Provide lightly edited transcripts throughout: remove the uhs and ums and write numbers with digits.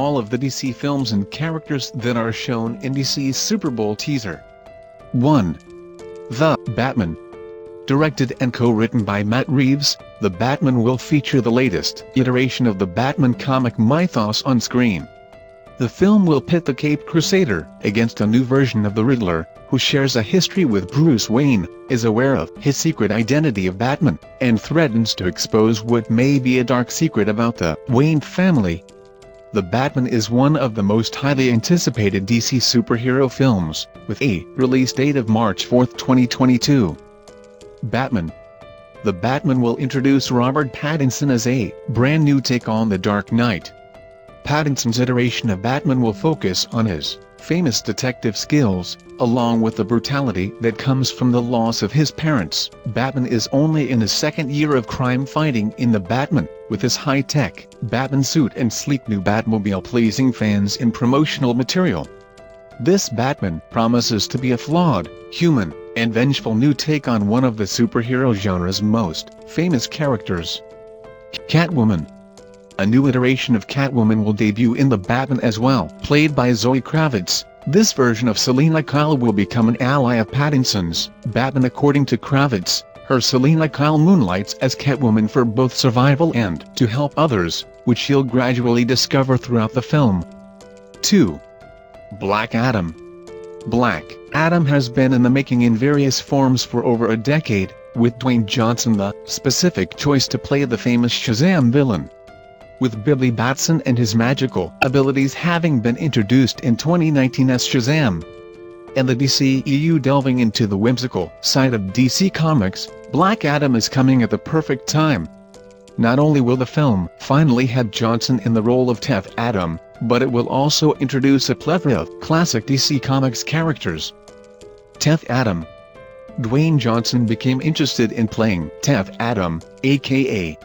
all of the DC films and characters that are shown in DC's Super Bowl teaser. 1. The Batman. Directed and co-written by Matt Reeves, The Batman will feature the latest iteration of the Batman comic mythos on screen. The film will pit the Caped Crusader against a new version of the Riddler, who shares a history with Bruce Wayne, is aware of his secret identity of Batman, and threatens to expose what may be a dark secret about the Wayne family. The Batman is one of the most highly anticipated DC superhero films, with a release date of March 4, 2022. Batman. The Batman will introduce Robert Pattinson as a brand new take on the Dark Knight. Pattinson's iteration of Batman will focus on his famous detective skills, along with the brutality that comes from the loss of his parents. Batman is only in his second year of crime fighting in the Batman, with his high-tech Batman suit and sleek new Batmobile pleasing fans in promotional material. This Batman promises to be a flawed, human, and vengeful new take on one of the superhero genre's most famous characters. Catwoman. A new iteration of Catwoman will debut in the Batman as well. Played by Zoe Kravitz, this version of Selina Kyle will become an ally of Pattinson's Batman. According to Kravitz, her Selina Kyle moonlights as Catwoman for both survival and to help others, which she'll gradually discover throughout the film. 2. Black Adam. Black Adam has been in the making in various forms for over a decade, with Dwayne Johnson the specific choice to play the famous Shazam villain. With Billy Batson and his magical abilities having been introduced in 2019 as Shazam, and the DCEU delving into the whimsical side of DC Comics, Black Adam is coming at the perfect time. Not only will the film finally have Johnson in the role of Teth-Adam, but it will also introduce a plethora of classic DC Comics characters. Teth-Adam. Dwayne Johnson became interested in playing Teth-Adam, aka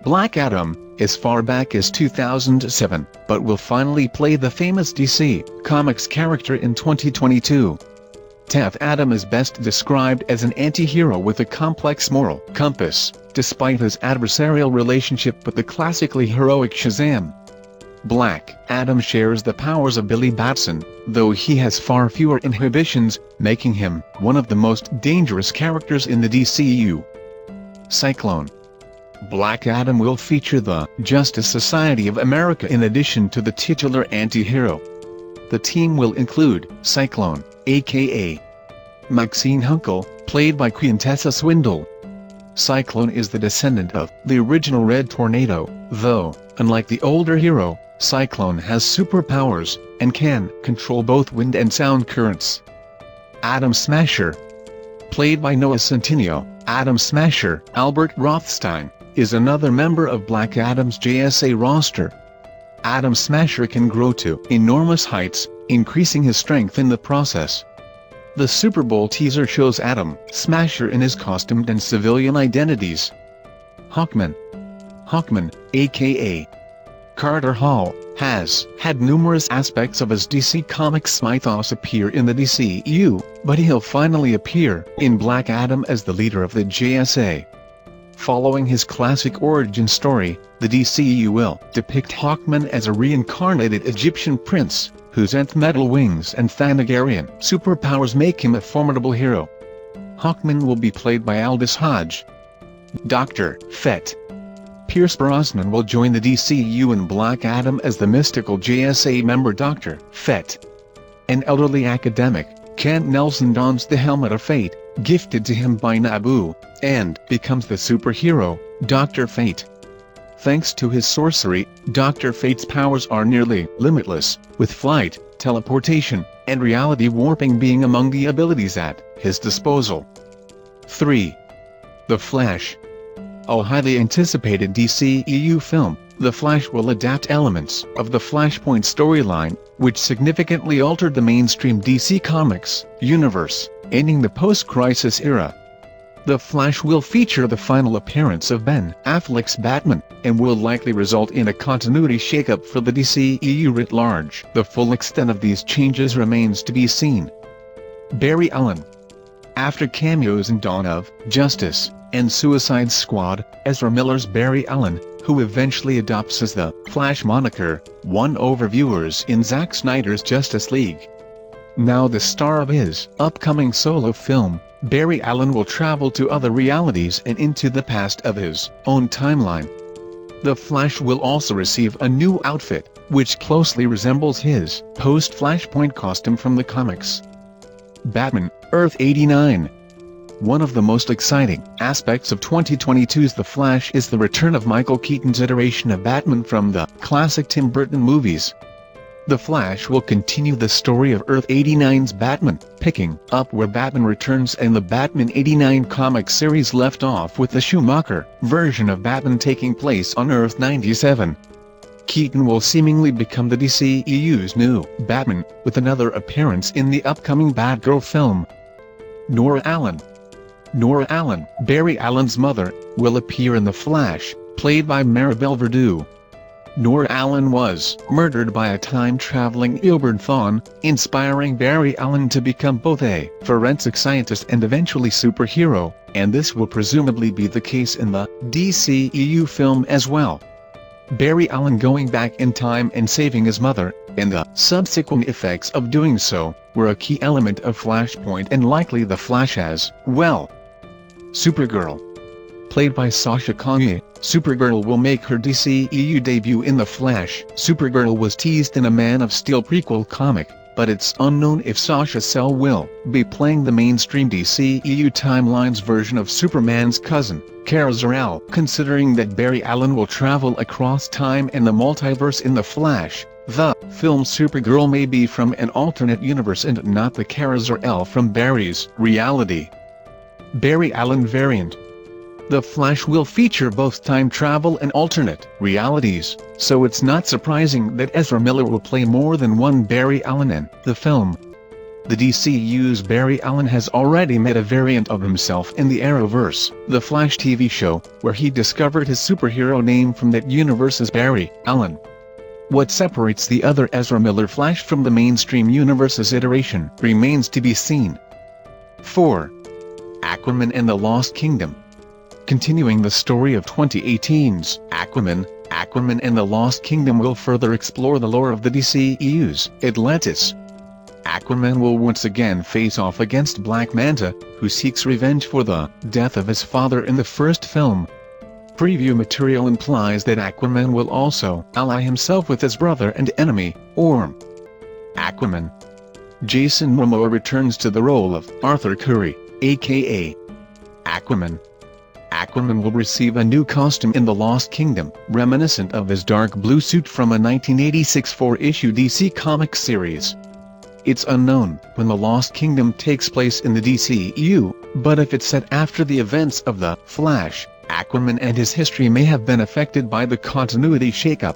Black Adam, as far back as 2007, but will finally play the famous DC Comics character in 2022. Teth-Adam is best described as an anti-hero with a complex moral compass, despite his adversarial relationship with the classically heroic Shazam. Black Adam shares the powers of Billy Batson, though he has far fewer inhibitions, making him one of the most dangerous characters in the DCEU. Cyclone. Black Adam will feature the Justice Society of America in addition to the titular anti-hero. The team will include Cyclone, aka Maxine Hunkel, played by Quintessa Swindle. Cyclone is the descendant of the original Red Tornado, though, unlike the older hero, Cyclone has superpowers, and can control both wind and sound currents. Atom Smasher. Played by Noah Centineo, Atom Smasher, Albert Rothstein, is another member of Black Adam's JSA roster. Atom Smasher can grow to enormous heights, increasing his strength in the process. The Super Bowl teaser shows Atom Smasher in his costumed and civilian identities. Hawkman. Hawkman, aka Carter Hall, has had numerous aspects of his DC Comics mythos appear in the DCEU, but he'll finally appear in Black Adam as the leader of the JSA. Following his classic origin story, the DCEU will depict Hawkman as a reincarnated Egyptian prince, whose nth metal wings and Thanagarian superpowers make him a formidable hero. Hawkman will be played by Aldous Hodge. Dr. Fate. Pierce Brosnan will join the DCEU in Black Adam as the mystical JSA member Dr. Fate. An elderly academic, Kent Nelson dons the helmet of fate, gifted to him by Nabu, and becomes the superhero, Dr. Fate. Thanks to his sorcery, Dr. Fate's powers are nearly limitless, with flight, teleportation, and reality warping being among the abilities at his disposal. 3. The Flash. A highly anticipated DCEU film, The Flash will adapt elements of the Flashpoint storyline, which significantly altered the mainstream DC Comics universe, ending the post-crisis era. The Flash will feature the final appearance of Ben Affleck's Batman, and will likely result in a continuity shakeup for the DCEU writ large. The full extent of these changes remains to be seen. Barry Allen. After cameos in Dawn of Justice and Suicide Squad, Ezra Miller's Barry Allen, who eventually adopts as the Flash moniker, won over viewers in Zack Snyder's Justice League. Now the star of his upcoming solo film, Barry Allen will travel to other realities and into the past of his own timeline. The Flash will also receive a new outfit, which closely resembles his post-Flashpoint costume from the comics. Batman, Earth 89. One of the most exciting aspects of 2022's The Flash is the return of Michael Keaton's iteration of Batman from the classic Tim Burton movies. The Flash will continue the story of Earth 89's Batman, picking up where Batman Returns and the Batman 89 comic series left off, with the Schumacher version of Batman taking place on Earth 97. Keaton will seemingly become the DCEU's new Batman, with another appearance in the upcoming Batgirl film. Nora Allen. Nora Allen, Barry Allen's mother, will appear in The Flash, played by Maribel Verdú. Nora Allen was murdered by a time-traveling Eobard Thawne, inspiring Barry Allen to become both a forensic scientist and eventually superhero, and this will presumably be the case in the DCEU film as well. Barry Allen going back in time and saving his mother, and the subsequent effects of doing so, were a key element of Flashpoint and likely The Flash as well. Supergirl. Played by Sasha Calle, Supergirl will make her DCEU debut in The Flash. Supergirl was teased in a Man of Steel prequel comic, but it's unknown if Sasha Calle will be playing the mainstream DCEU timeline's version of Superman's cousin, Kara Zor-El. Considering that Barry Allen will travel across time and the multiverse in The Flash, the film Supergirl may be from an alternate universe and not the Kara Zor-El from Barry's reality. Barry Allen variant. The Flash will feature both time travel and alternate realities, so it's not surprising that Ezra Miller will play more than one Barry Allen in the film. The DCEU's Barry Allen has already met a variant of himself in the Arrowverse, the Flash TV show, where he discovered his superhero name from that universe's Barry Allen. What separates the other Ezra Miller Flash from the mainstream universe's iteration remains to be seen. 4. Aquaman and the Lost Kingdom. Continuing the story of 2018's Aquaman, Aquaman and the Lost Kingdom will further explore the lore of the DCEU's Atlantis. Aquaman will once again face off against Black Manta, who seeks revenge for the death of his father in the first film. Preview material implies that Aquaman will also ally himself with his brother and enemy, Orm. Aquaman. Jason Momoa returns to the role of Arthur Curry, aka Aquaman. Aquaman will receive a new costume in The Lost Kingdom, reminiscent of his dark blue suit from a 1986 4-issue DC Comics series. It's unknown when The Lost Kingdom takes place in the DCEU, but if it's set after the events of The Flash, Aquaman and his history may have been affected by the continuity shakeup.